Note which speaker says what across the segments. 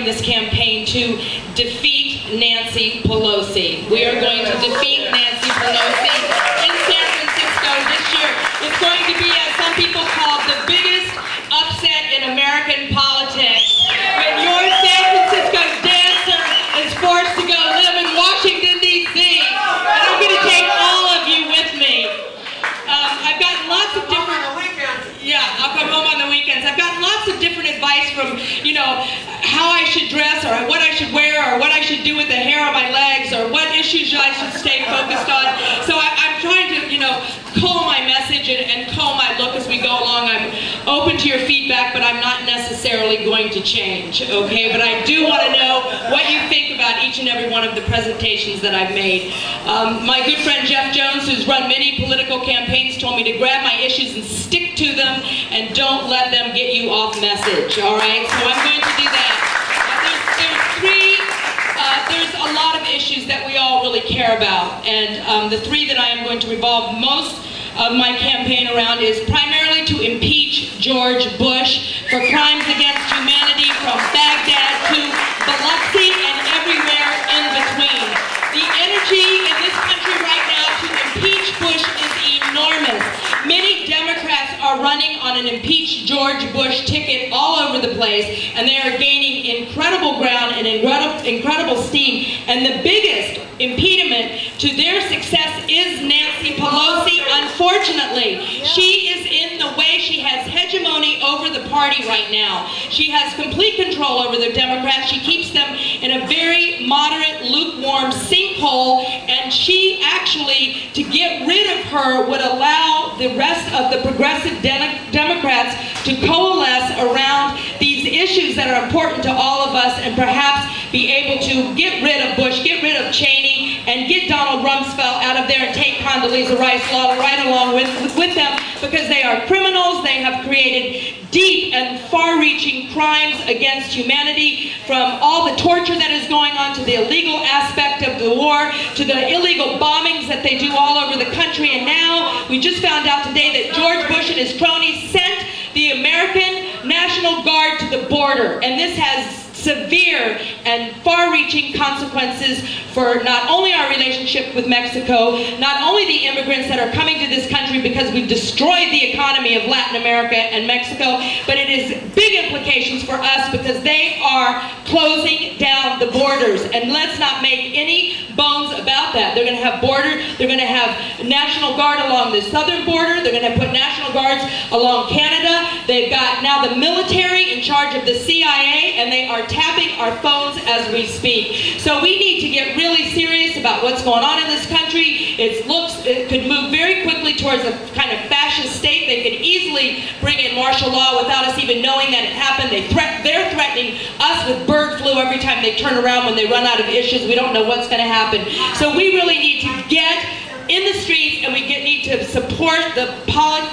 Speaker 1: starting this campaign to defeat Nancy Pelosi. We are going to defeat Nancy Pelosi in San Francisco this year. It's going to be, as some people call it, the biggest upset in American politics. When your San Francisco dancer is forced to go live in Washington, D.C. And I'm going to take all of you with me. I've gotten lots of different... Yeah, I'll come home on the weekends. I've gotten lots of different advice from, you know, how I should dress, or what I should wear, or what I should do with the hair on my legs, or what issues I should stay focused on. So I'm trying to, you know, cull my message and cull my look as we go along. I'm open to your feedback, but I'm not necessarily going to change, okay? But I do want to know what you think about each and every one of the presentations that I've made. My good friend Jeff Jones, who's run many political campaigns, told me to grab my issues and stick to them and don't let them get you off message, all right? So I'm going to do that. There's a lot of issues that we all really care about, and the three that I am going to revolve most of my campaign around is primarily to impeach George Bush for crimes against humanity, from Baghdad to Biloxi and everywhere in between. The energy in this country right now to impeach Bush is enormous. Many Democrats are running on an impeach George Bush ticket all over the place, and they are gaining incredible ground and incredible steam. And the biggest impediment to their success is Nancy Pelosi, unfortunately. She is in the way. She has hegemony over the party right now. She has complete control over the Democrats. She keeps them in a very moderate, lukewarm sinkhole, and she actually, to get rid of her, would allow the rest of the progressive Democrats to coalesce around these issues that are important to all of us, and perhaps be able to get rid of Bush, get rid of Cheney, and get Donald Rumsfeld out of there and take Condoleezza Rice right along with them, because they are criminals. They have created deep and far-reaching crimes against humanity, from all the torture that is going on, to the illegal aspect of the war, to the illegal bombings that they do all over the country. And now we just found out today that George Bush and his cronies sent the American National Guard to the border, and this has severe and far-reaching consequences for not only our relationship with Mexico, not only the immigrants that are coming to this country because we've destroyed the economy of Latin America and Mexico, but it is big implications for us because they are closing down the borders. And let's not make any bones about that. They're going to have border, they're going to have National Guard along the southern border, they're going to put National Guards along Canada. They've got now the military in charge of the CIA, and they are tapping our phones as we speak. So we need to get really serious about what's going on in this country. It could move very quickly towards a kind of fascist state. They could easily bring in martial law without us even knowing that it happened. They're threatening us with bird flu every time they turn around when they run out of issues. We don't know what's going to happen. So we really need to get in the streets, and we need to support the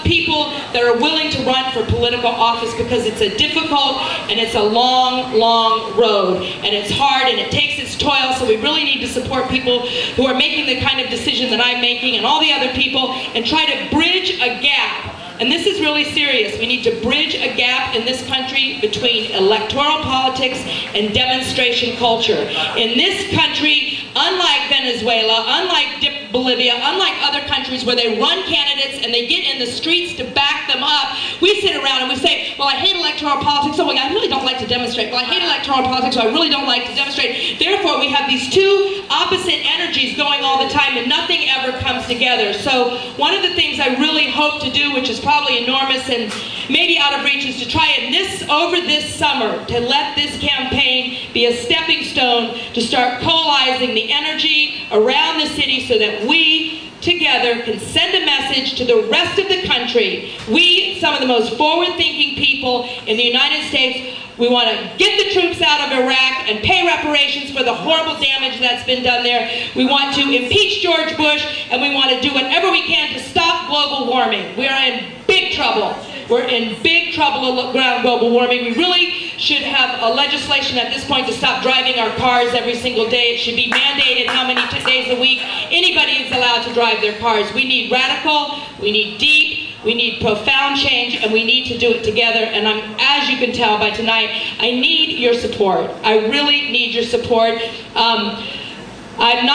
Speaker 1: people that are willing to run for political office, because it's a difficult and it's a long, long road, and it's hard and it takes its toil. So we really need to support people who are making the kind of decision that I'm making, and all the other people, and try to bridge a gap. And this is really serious. We need to bridge a gap in this country between electoral politics and demonstration culture. In this country, unlike Venezuela, unlike Bolivia, unlike other countries where they run candidates and they get in the streets to back them up, we sit around and we say, well, I hate electoral politics, so I really don't like to demonstrate. Well, I hate electoral politics, so I really don't like to demonstrate. Therefore, we have these two opposite energies going all the time, and nothing ever comes together. So one of the things I really hope to do, which is probably enormous and maybe out of reach, is to try and over this summer to let this campaign be a stepping stone to start coalescing the energy around the city, so that we together can send a message to the rest of the country. We, some of the most forward-thinking people in the United States, we want to get the troops out of Iraq and pay reparations for the horrible damage that's been done there. We want to impeach George Bush, and we want to do whatever we can to stop global warming. We are in big trouble. We're in big trouble around global warming. We really should have a legislation at this point to stop driving our cars every single day. It should be mandated how many days a week anybody is allowed to drive their cars. We need radical, we need deep, We need profound change, and we need to do it together. And as you can tell by tonight, I need your support. I really need your support. I'm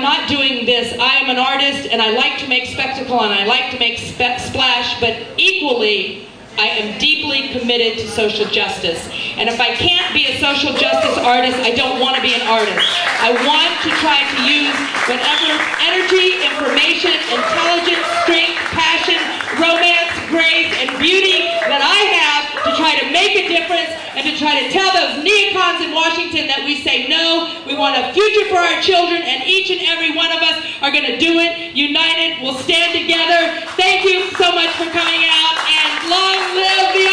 Speaker 1: not doing this. I am an artist, and I like to make spectacle, and I like to make splash, but equally, I am deeply committed to social justice. And if I can't be a social justice artist, I don't want to be an artist. I want to try to use whatever energy, information, intelligence, strength, passion, romance, grace, and beauty that I have to try to make a difference and to try to tell those neocons in Washington that we say no, we want a future for our children, and each and every one of us are going to do it. United, we'll stand together. Thank you so much for coming out, and long live the